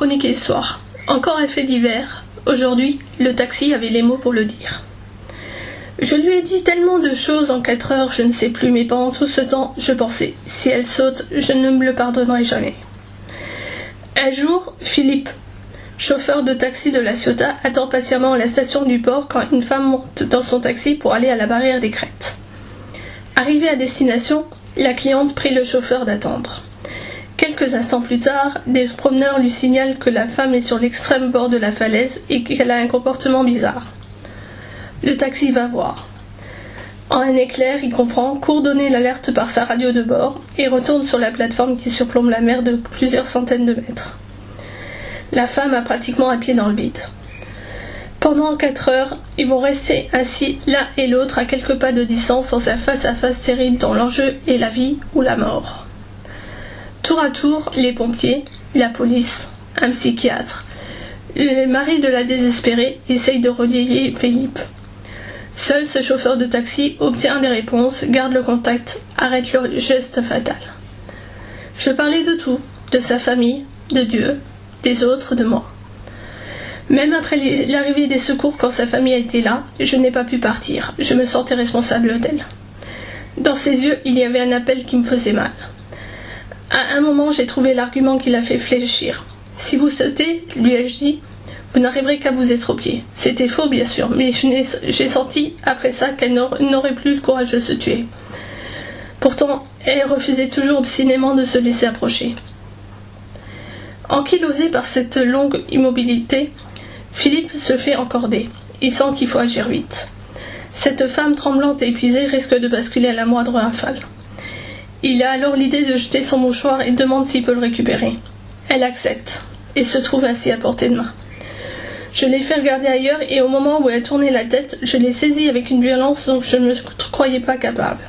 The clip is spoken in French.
chronique et histoire. Encore un fait divers. Aujourd'hui, le taxi avait les mots pour le dire. Je lui ai dit tellement de choses en 4 heures, je ne sais plus, mais pendant tout ce temps, je pensais, si elle saute, je ne me le pardonnerai jamais. Un jour, Philippe, chauffeur de taxi de la Ciotat, attend patiemment à la station du port quand une femme monte dans son taxi pour aller à la barrière des Crêtes. Arrivée à destination, la cliente prie le chauffeur d'attendre. Quelques instants plus tard, des promeneurs lui signalent que la femme est sur l'extrême bord de la falaise et qu'elle a un comportement bizarre. Le taxi va voir. En un éclair, il comprend, court donner l'alerte par sa radio de bord et retourne sur la plateforme qui surplombe la mer de plusieurs centaines de mètres. La femme a pratiquement un pied dans le vide. Pendant 4 heures, ils vont rester ainsi l'un et l'autre à quelques pas de distance dans un face-à-face terrible dont l'enjeu est la vie ou la mort. Tour à tour, les pompiers, la police, un psychiatre, le mari de la désespérée essayent de relier Philippe. Seul ce chauffeur de taxi obtient des réponses, garde le contact, arrête le geste fatal. Je parlais de tout, de sa famille, de Dieu, des autres, de moi. Même après l'arrivée des secours quand sa famille était là, je n'ai pas pu partir, je me sentais responsable d'elle. Dans ses yeux, il y avait un appel qui me faisait mal. À un moment, j'ai trouvé l'argument qui l'a fait fléchir. « Si vous sautez, lui ai-je dit, vous n'arriverez qu'à vous estropier. » C'était faux, bien sûr, mais j'ai senti, après ça, qu'elle n'aurait plus le courage de se tuer. Pourtant, elle refusait toujours obstinément de se laisser approcher. Ankylosé par cette longue immobilité, Philippe se fait encorder. Il sent qu'il faut agir vite. Cette femme tremblante et épuisée risque de basculer à la moindre rafale. Il a alors l'idée de jeter son mouchoir et demande s'il peut le récupérer. Elle accepte et se trouve ainsi à portée de main. Je l'ai fait regarder ailleurs et au moment où elle a tourné la tête, je l'ai saisie avec une violence dont je ne me croyais pas capable.